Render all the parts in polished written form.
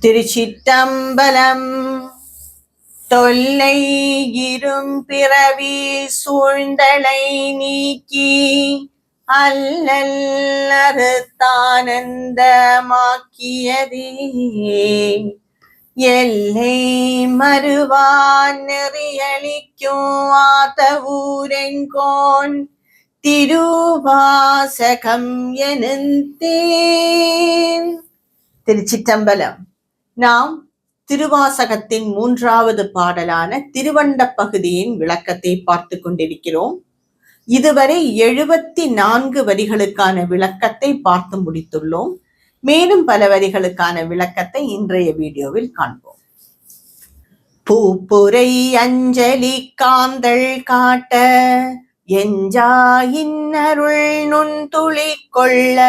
திருச்சிற்றம்பலம். தொல்லை இரும் பிறவி சூழ்ந்தலை நீக்கி அல்லல் அறுத்தானந்தமாக்கியதே எல்லை மறுவான் நெறியளிக்கும் ஆத்தவூரெங்கோன் திருவாசகம் எனுந்தேன். திருச்சிற்றம்பலம். நாம் திருவாசகத்தின் 3வது பாடலான திருவண்ட பகுதியின் விளக்கத்தை பார்த்து கொண்டிருக்கிறோம். இதுவரை 74 வரிகளுக்கான விளக்கத்தை பார்த்து முடித்துள்ளோம். மேலும் பல வரிகளுக்கான விளக்கத்தை இன்றைய வீடியோவில் காண்போம். பூப்புரை அஞ்சலி காந்தள் காட்ட எஞ்சாயின்னருள் நுண்துளி கொள்ள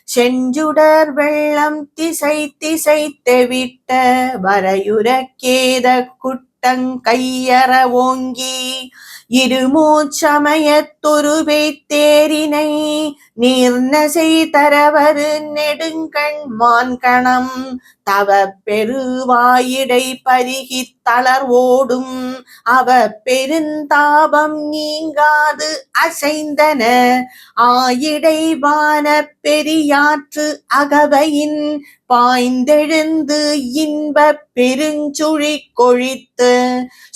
செஞ்சுடர் வெள்ளம் திசை திசை தெவிட்ட வரையுறக்கேத குட்டங்கையற ஓங்கி இருமூச்சமயத்தொருவே தேரினை நீர்நசை தரவரு நெடுங்கண் மான்கணம் தவ பெருவாயிடை பருகி தளர்வோடும் அவ பெருந்தாபம் நீங்காது அசைந்தன ஆயிடைவான பெரியாற்று அகவையின் பாய்ந்தெழுந்து இன்ப பெருஞ்சுழி கொழித்து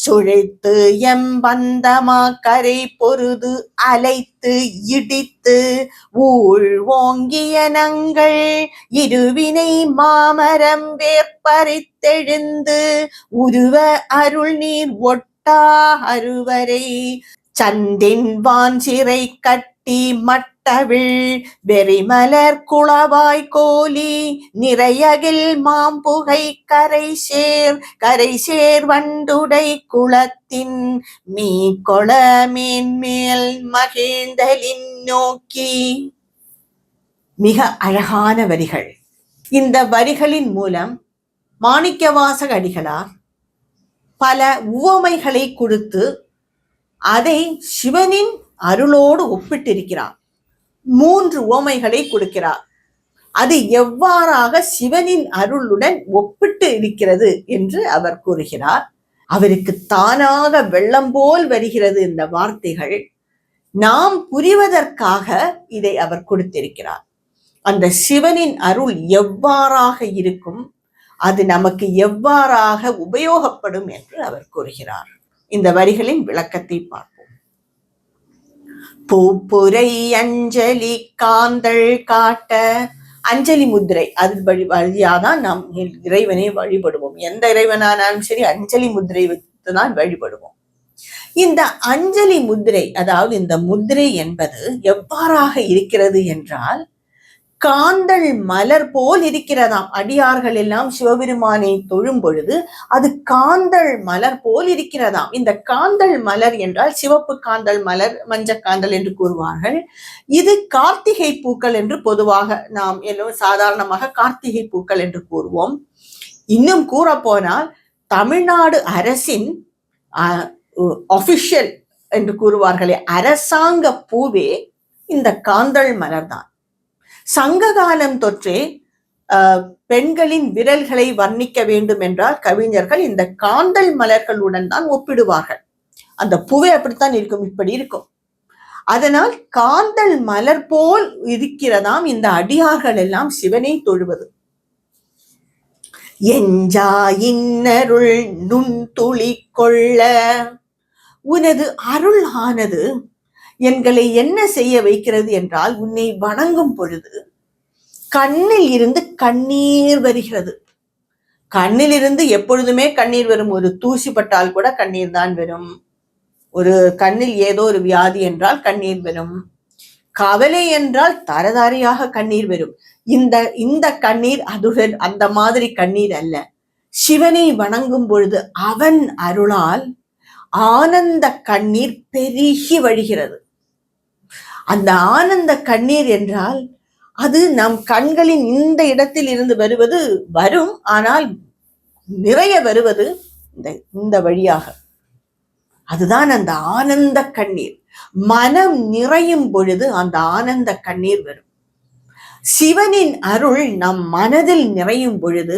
சுழித்து எம்பந்தமா கரை பொருது அலைத்து இடித்து ஊழ் ஓங்கிய நங்கள் இருவினை மாமரம் வேற்பறித்தெழுந்து உருவ அருள் நீர் ஒட்டா அருவரை சந்தின் வான் சிறை கட்டி மட்டவிழ் வெறிமலர் குளவாய் கோலி நிறையகில் மாம்புகை கரை சேர் வண்டுடை குளத்தின் மீக்கொள மேன்மேல் மகிழ்ந்தலின் நோக்கி. மிக அழகான வரிகள். இந்த வரிகளின் மூலம் மாணிக்கவாசக அடிகளார் பல உவமைகளை கொடுத்து அதை சிவனின் அருளோடு ஒப்பிட்டிருக்கிறார். 3 உவமைகளை கொடுக்கிறார். அது எவ்வாறாக சிவனின் அருளுடன் ஒப்பிட்டு இருக்கிறது என்று அவர் கூறுகிறார். அவருக்கு தானாக வெள்ளம் போல் வருகிறது இந்த வார்த்தைகள். நாம் புரிவதற்காக இதை அவர் கொடுத்திருக்கிறார். அந்த சிவனின் அருள் எவ்வாறாக இருக்கும், அது நமக்கு எவ்வாறாக உபயோகப்படும் என்று அவர் கூறுகிறார். இந்த வரிகளின் விளக்கத்தை பார்ப்போம். பூப்புரை அஞ்சலி காந்தள் காட்ட, அஞ்சலி முத்திரை, அது வழியாதான் நாம் இறைவனை வழிபடுவோம். எந்த இறைவனானாலும் சரி அஞ்சலி முத்திரை வைத்துதான் வழிபடுவோம். இந்த அஞ்சலி முத்திரை, அதாவது இந்த முத்திரை என்பது எவ்வாறாக இருக்கிறது என்றால் காந்தள் மலர் போல் இருக்கிறதாம். அடியார்கள் எல்லாம் சிவபெருமானை தொழும் பொழுது அது காந்தள் மலர் போல் இருக்கிறதாம். இந்த காந்தள் மலர் என்றால் சிவப்பு காந்தள் மலர், மஞ்சள் காந்தள் என்று கூறுவார்கள். இது கார்த்திகை பூக்கள் என்று பொதுவாக நாம் எல்லோரும் சாதாரணமாக கார்த்திகை பூக்கள் என்று கூறுவோம். இன்னும் கூற போனால் தமிழ்நாடு அரசின் ஆபிஷியல் என்று கூறுவார்களே, அரசாங்க பூவே இந்த காந்தள் மலர் தான். சங்க காலம் தொற்றே பெண்களின் விரல்களை வர்ணிக்க வேண்டும் என்றால் கவிஞர்கள் இந்த காந்தள் மலர்களுடன் தான் ஒப்பிடுவார்கள். அந்த பூவே அப்படித்தான் இருக்கும், இப்படி இருக்கும். அதனால் காந்தள் மலர் போல் இருக்கிறதாம் இந்த அடியார்கள் எல்லாம் சிவனை தொழுவது. எஞ்சா இன்னருள் நுண்துளி கொள்ள, உனது அருள் ஆனது எங்களை என்ன செய்ய வைக்கிறது என்றால், உன்னை வணங்கும் பொழுது கண்ணில் இருந்து கண்ணீர் வருகிறது. கண்ணில் இருந்து எப்பொழுதுமே கண்ணீர் வரும். ஒரு தூசி பட்டால் கூட கண்ணீர் தான் வரும். ஒரு கண்ணில் ஏதோ ஒரு வியாதி என்றால் கண்ணீர் வரும். கவலை என்றால் தரதாரியாக கண்ணீர் வரும். இந்த கண்ணீர் அதுடன் அந்த மாதிரி கண்ணீர் அல்ல. சிவனை வணங்கும் பொழுது அவன் அருளால் ஆனந்த கண்ணீர் பெருகி வழிகிறது. அந்த ஆனந்த கண்ணீர் என்றால் அது நம் கண்களின் இந்த இடத்தில் இருந்து வருவது வரும், ஆனால் நிறைய வருவது இந்த வழியாக. அதுதான் அந்த ஆனந்த கண்ணீர். மனம் நிறையும் பொழுது அந்த ஆனந்த கண்ணீர் வரும். சிவனின் அருள் நம் மனதில் நிறையும் பொழுது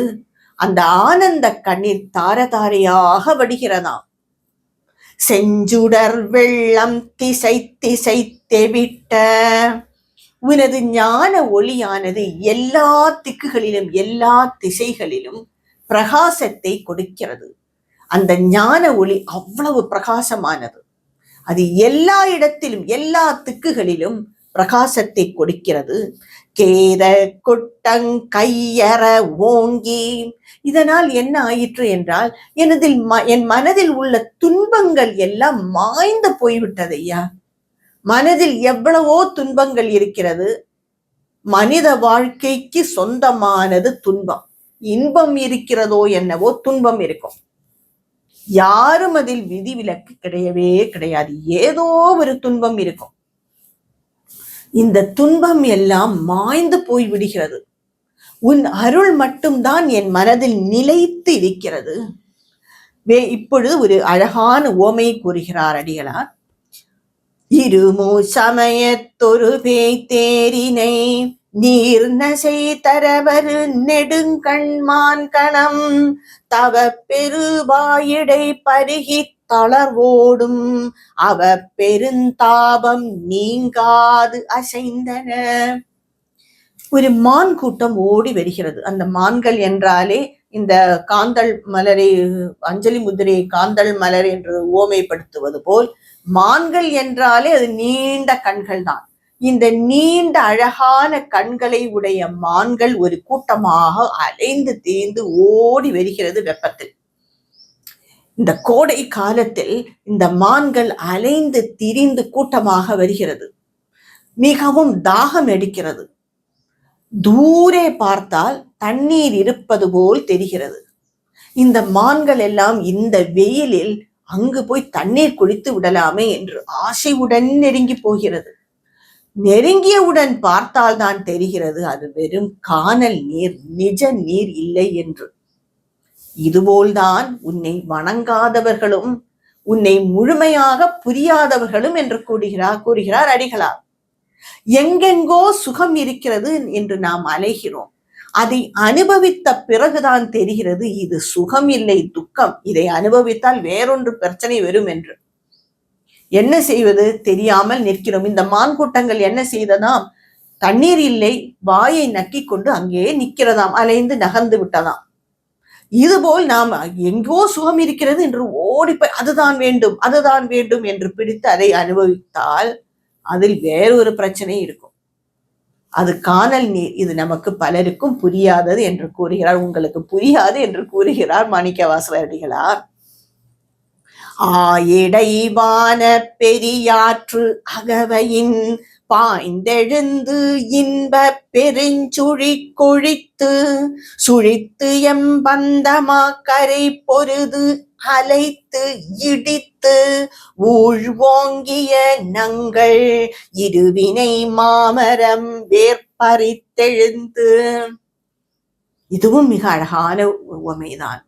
அந்த ஆனந்த கண்ணீர் தாரதாரையாக வடிகிறதாம். செஞ்சுடர் வெள்ளம் திசை திசை தெவிட்ட உனது ஞான ஒளியானது எல்லா திக்குகளிலும் எல்லா திசைகளிலும் பிரகாசத்தை கொடுக்கிறது. அந்த ஞான ஒளி அவ்வளவு பிரகாசமானது. அது எல்லா இடத்திலும் எல்லா திக்குகளிலும் பிரகாசத்தை கொடுக்கிறது. கேத கொட்டங் கையற ஓங்கி, இதனால் என்ன ஆயிற்று என்றால் என் மனதில் உள்ள துன்பங்கள் எல்லாம் மாய்ந்து போய்விட்டது. ஐயா, மனதில் எவ்வளவோ துன்பங்கள் இருக்கிறது. மனித வாழ்க்கைக்கு சொந்தமானது துன்பம். இன்பம் இருக்கிறதோ என்னவோ, துன்பம் இருக்கும். யாரும் அதில் விதிவிலக்கு கிடையவே கிடையாது. ஏதோ ஒரு துன்பம் இருக்கும். இந்த துன்பம் எல்லாம் மாய்ந்து போய் விடுகிறது. உன் அருள் மட்டும்தான் என் மனதில் நிலைத்து இருக்கிறது. இப்பொழுது ஒரு அழகான ஓமை கூறுகிறார் அடிகளார். இருமோ சமயத்தொரு பேய் தேரினை நீர் நசை தரவரு நெடுங்கண்மான் கணம் தவ பெருவாயிடை பருகி தளர்வோடும் அவ பெருந்தாபம் நீங்காது அசைந்தன. ஒரு மான் கூட்டம் ஓடி வருகிறது. அந்த மான்கள் என்றாலே இந்த காந்தள் மலரை, அஞ்சலி முதிரை காந்தள் மலர் என்று ஓமைப்படுத்துவது போல், மான்கள் என்றாலே அது நீண்ட கண்கள் தான். இந்த நீண்ட அழகான கண்களை உடைய மான்கள் ஒரு கூட்டமாக அலைந்து தீர்ந்து ஓடி வருகிறது வெப்பத்தில். இந்த கோடை காலத்தில் இந்த மான்கள் அலைந்து திரிந்து கூட்டமாக வருகிறது. மிகவும் தாகம் எடுக்கிறது. தூரே பார்த்தால் தண்ணீர் இருப்பது போல் தெரிகிறது. இந்த மான்கள் எல்லாம் இந்த வெயிலில் அங்கு போய் தண்ணீர் குடித்து விடலாமே என்று ஆசையுடன் நெருங்கி போகிறது. நெருங்கியவுடன் பார்த்தால்தான் தெரிகிறது அது வெறும் கானல் நீர், நிஜ நீர் இல்லை என்று. இதுபோல்தான் உன்னை வணங்காதவர்களும் உன்னை முழுமையாக புரியாதவர்களும் என்று கூறுகிறார் அடிகளார். எங்கெங்கோ சுகம் இருக்கிறது என்று நாம் அலைகிறோம். அதை அனுபவித்த பிறகுதான் தெரிகிறது இது சுகம் இல்லை, துக்கம். இதை அனுபவித்தால் வேறொன்று பிரச்சனை வரும் என்று. என்ன செய்வது தெரியாமல் நிற்கிறோம். இந்த மான் கூட்டங்கள் என்ன செய்ததாம்? தண்ணீர் இல்லை, வாயை நக்கி கொண்டு அங்கே நிற்கிறதாம், அலைந்து நகர்ந்து விட்டதாம். இதுபோல் நாம் எங்கோ சுகம் இருக்கிறது என்று ஓடிப்போய் அதுதான் வேண்டும் அதுதான் வேண்டும் என்று பிடித்து அதை அனுபவித்தால் அதில் வேறொரு பிரச்சனை இருக்கும். அது கானல் நீர். இது நமக்கு பலருக்கும் புரியாதது என்று கூறுகிறார். உங்களுக்கு புரியாது என்று கூறுகிறார் மாணிக்கவாசகர் அடிகளார். ஆயிடைவான பெரியாற்று அகவையின் பாய்ந்தெழுந்து இன்ப பெருஞ்சுழி கொழித்து சுழித்து எம்பந்தமா கரை பொருது அலைத்து இடித்து ஊழ்வோங்கிய நங்கள் இருவினை மாமரம் வேற்பறித்தெழுந்து. இதுவும் மிக அழகான உவமைதான்.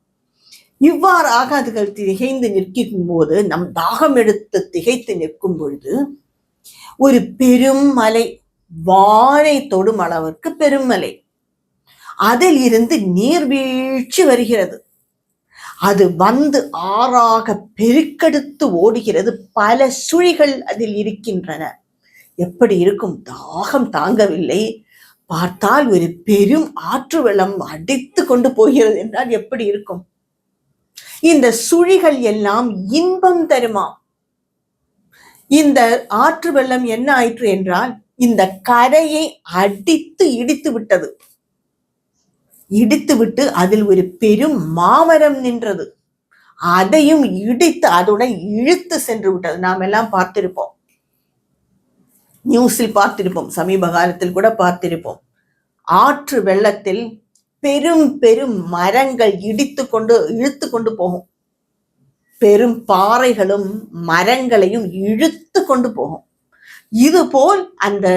இவ்வாறாக அதுகள் திகைந்து நிற்கும் போது, நம் தாகம் எடுத்து திகைத்து நிற்கும் பொழுது ஒரு பெரும் மலை, வானை தொடும் அளவிற்கு பெருமலை, அதில் இருந்து நீர்வீழ்ச்சி வருகிறது. அது வந்து ஆறாக பெருக்கெடுத்து ஓடுகிறது. பல சுழிகள் அதில் இருக்கின்றன. எப்படி இருக்கும்? தாகம் தாங்கவில்லை. பார்த்தால் ஒரு பெரும் ஆற்று வெள்ளம் அடித்து கொண்டு போகிறது என்றால் எப்படி இருக்கும்? இந்த சுழிகள் எல்லாம் இன்பம் தருமா? இந்த ஆற்று வெள்ளம் என்ன ஆயிற்று என்றால் இந்த கரையை அடித்து இடித்து விட்டது. இடித்துவிட்டு அதில் ஒரு பெரும் மாமரம் நின்றது. அதையும் இடித்து அதுடன் இழுத்து சென்று விட்டது. நாம் எல்லாம் பார்த்திருப்போம், நியூஸில் பார்த்திருப்போம், சமீப காலத்தில் கூட பார்த்திருப்போம். ஆற்று வெள்ளத்தில் பெரும் பெரும் மரங்கள் இழுத்து கொண்டு போகும். பெரும் பாறைகளும் மரங்களையும் இழுத்து கொண்டு போகும். இதுபோல் அந்த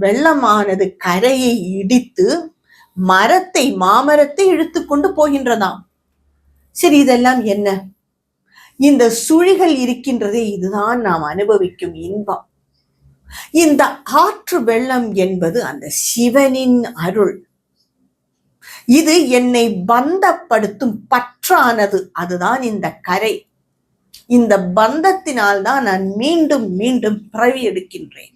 வெள்ளமானது கரையை இடித்து மாமரத்தை இழுத்து கொண்டு போகின்றதாம். சரி, இதெல்லாம் என்ன? இந்த சுழிகள் இருக்கின்றதே, இதுதான் நாம் அனுபவிக்கும் இன்பம். இந்த ஆற்று வெள்ளம் என்பது அந்த சிவனின் அருள். இது என்னை பந்தப்படுத்தும் பற்றானது. அதுதான் இந்த கரை. இந்த பந்தத்தினால் தான் நான் மீண்டும் மீண்டும் பிறவி எடுக்கின்றேன்.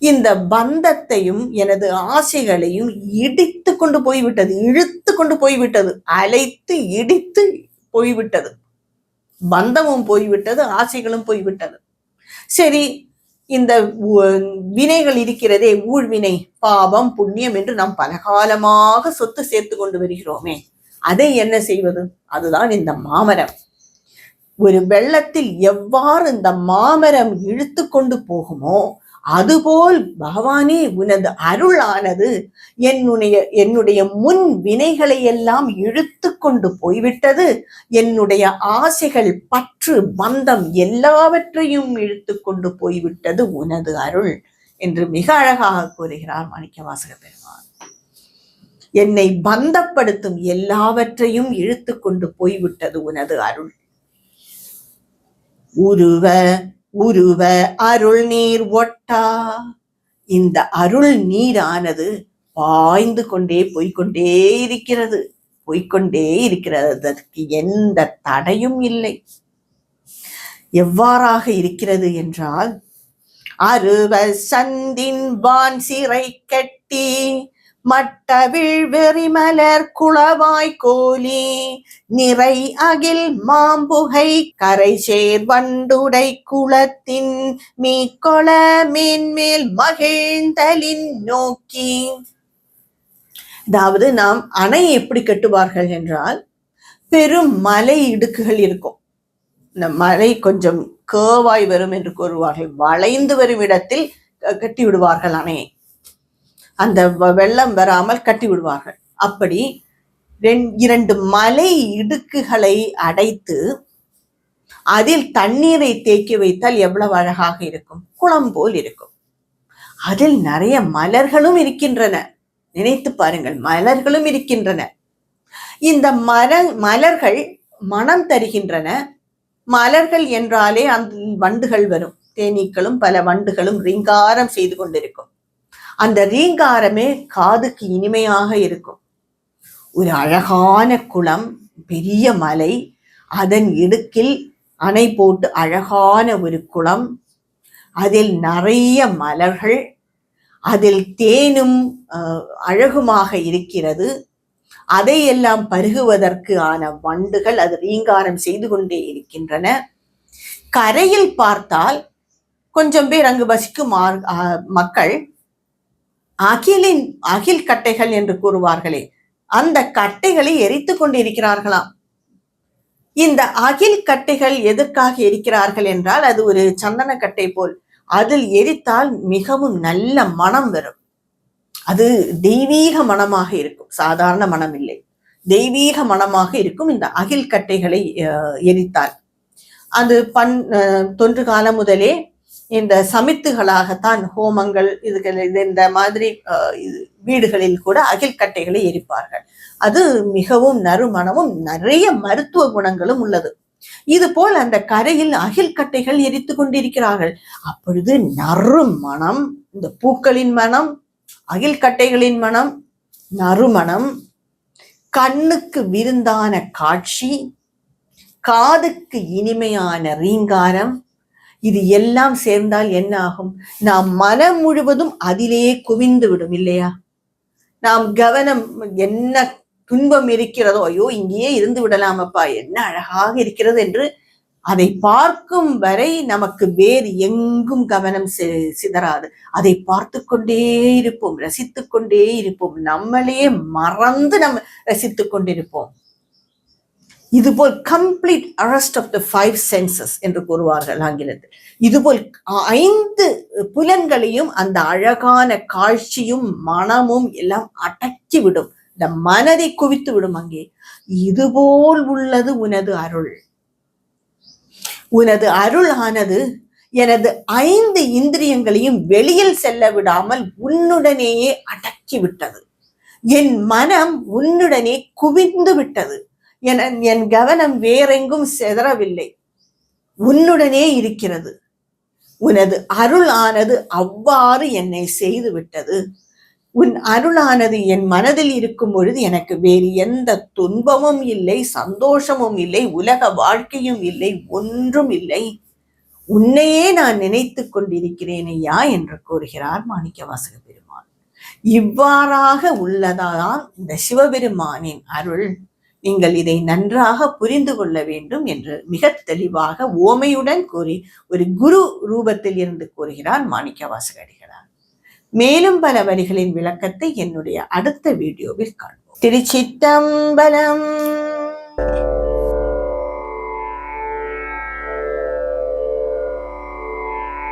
இந்த பந்தத்தையும் எனது ஆசைகளையும் இடித்து கொண்டு போய்விட்டது, இழுத்து கொண்டு போய்விட்டது, அலைத்து இடித்து போய்விட்டது. பந்தமும் போய்விட்டது, ஆசைகளும் போய்விட்டது. சரி, இந்த வினைகள் இருக்கிறதே, ஊழ்வினை, பாவம், புண்ணியம் என்று நாம் பலகாலமாக சொத்து சேர்த்து கொண்டு வருகிறோமே, அதை என்ன செய்வது? அதுதான் இந்த மாமரம். ஒரு வெள்ளத்தில் எவ்வாறு இந்த மாமரம் இழுத்து கொண்டு போகுமோ அதுபோல் பகவானே உனது அருளானது என்னுடைய முன் வினைகளை எல்லாம் இழுத்து கொண்டு போய்விட்டது. என்னுடைய ஆசைகள், பற்று, பந்தம் எல்லாவற்றையும் இழுத்து கொண்டு போய்விட்டது உனது அருள் என்று மிக அழகாக கூறுகிறார் மாணிக்கவாசக பெருமான். என்னை பந்தப்படுத்தும் எல்லாவற்றையும் இழுத்து கொண்டு போய்விட்டது உனது அருள். உருவ அருள் நீர் ஒட்டா. இந்த அருள் நீரானது பாய்ந்து கொண்டே போய்கொண்டே இருக்கிறது, அதற்கு எந்த தடையும் இல்லை. எவ்வாறாக இருக்கிறது என்றால், அருவ சந்தின் வான் சிறை கட்டி மட்டவிழ் வெறிமலர் குளவாய் கோலி நிறை அகில் மாம்புகை கரை சேர் வண்டுடை குளத்தின் மீக்கொள மேன்மேல் மகிழ்ந்தலின் நோக்கி. அதாவது நாம் அணை எப்படி கட்டுவார்கள் என்றால், பெரும் மலை இடுக்குகள் இருக்கும். இந்த மலை கொஞ்சம் கேவாய் வரும் என்று கூறுவார்கள். வளைந்து வரும் இடத்தில் கட்டி விடுவார்கள் அணையை, அந்த வெள்ளம் வராமல் கட்டி விடுவார்கள். அப்படி 2 மலை இடுக்குகளை அடைத்து அதில் தண்ணீரை தேக்கி வைத்தால் எவ்வளவு அழகாக இருக்கும், குளம் போல் இருக்கும். அதில் நிறைய மலர்களும் இருக்கின்றன. நினைத்து பாருங்கள், மலர்களும் இருக்கின்றன. இந்த மலர்கள் மனம் தருகின்றன. மலர்கள் என்றாலே அந்த வண்டுகள் வரும், தேனீக்களும் பல வண்டுகளும் ரீங்காரம் செய்து கொண்டிருக்கும். அந்த ரீங்காரமே காதுக்கு இனிமையாக இருக்கும். ஒரு அழகான குளம், பெரிய மலை, அதன் இடுக்கில் அணை போட்டு அழகான ஒரு குளம், அதில் நிறைய மலர்கள், அதில் தேனும் அழகுமாக இருக்கிறது. அதையெல்லாம் பருகுவதற்கு ஆன வண்டுகள் அது ரீங்காரம் செய்து கொண்டே இருக்கின்றன. கரையில் பார்த்தால் கொஞ்சம் பேர் அங்கு வசிக்கும் மக்கள் அகில் கட்டைகள் என்று கூறுவார்களே, அந்த கட்டைகளை எரித்து கொண்டிருக்கிறார்களாம். இந்த அகில் கட்டைகள் எதற்காக எரிக்கிறார்கள் என்றால், அது ஒரு சந்தன கட்டை போல், அதில் எரித்தால் மிகவும் நல்ல மனம் வரும். அது தெய்வீக மனமாக இருக்கும், சாதாரண மனம் இல்லை, தெய்வீக மனமாக இருக்கும் இந்த அகில் கட்டைகளை எரித்தால். அது தொன்று காலம் முதலே இந்த சமித்துகளாகத்தான் ஹோமங்கள் இந்த மாதிரி வீடுகளில் கூட அகில் கட்டைகளை எரிப்பார்கள். அது மிகவும் நறுமணமும் நிறைய மருத்துவ குணங்களும் உள்ளது. இது போல் அந்த கரையில் அகில் கட்டைகள் எரித்து கொண்டிருக்கிறார்கள். அப்பொழுது நறுமணம், இந்த பூக்களின் மனம், அகில் கட்டைகளின் மனம், நறுமணம், கண்ணுக்கு விருந்தான காட்சி, காதுக்கு இனிமையான ரீங்காரம், இது எல்லாம் சேர்ந்தால் என்ன ஆகும்? நாம் மனம் முழுவதும் அதிலேயே குவிந்து விடும் இல்லையா? நாம் கவனம் என்ன துன்பம் இருக்கிறதோ, ஐயோ இங்கேயே இருந்து விடலாமப்பா, என்ன அழகாக இருக்கிறது என்று அதை பார்க்கும் வரை நமக்கு வேறு எங்கும் கவனம் சிதறாது. அதை பார்த்து கொண்டே இருப்போம், ரசித்து கொண்டே இருப்போம், நம்மளே மறந்து நம்ம ரசித்து கொண்டிருப்போம். இதுபோல் complete arrest of the 5 senses என்று கூறுவார்கள் ஆங்கிலத்தில். இதுபோல் 5 புலன்களையும் அந்த அழகான காட்சியும் மனமும் எல்லாம் அடக்கி விடும், இந்த மனதை குவித்து விடும். அங்கே இதுபோல் உள்ளது உனது அருள். உனது அருள் ஆனது எனது 5 இந்திரியங்களையும் வெளியில் செல்ல விடாமல் உன்னுடனேயே அடக்கி விட்டது. என் மனம் உன்னுடனே குவிந்து விட்டது. என் கவனம் வேறெங்கும் செதறவில்லை, உன்னுடனே இருக்கிறது. உனது அருள் ஆனது அவ்வாறு என்னை செய்து விட்டது. உன் அருளானது என் மனதில் இருக்கும் பொழுது எனக்கு வேறு எந்த துன்பமும் இல்லை, சந்தோஷமும் இல்லை, உலக வாழ்க்கையும் இல்லை, ஒன்றும் இல்லை. உன்னையே நான் நினைத்து கொண்டிருக்கிறேன் ஐயா என்று கூறுகிறார் மாணிக்கவாசக பெருமான். இவ்வாறாக உள்ளதான் இந்த சிவபெருமானின் அருள். நீங்கள் இதை நன்றாக புரிந்து கொள்ள வேண்டும் என்று மிக தெளிவாக ஓமையுடன் கூறி ஒரு குரு ரூபத்தில் இருந்து கூறுகிறார் மாணிக்கவாசக அடிகளார். மேலும் பல வரிகளின் விளக்கத்தை என்னுடைய அடுத்த வீடியோவில் காண்போம். திருச்சிற்றம்பலம்.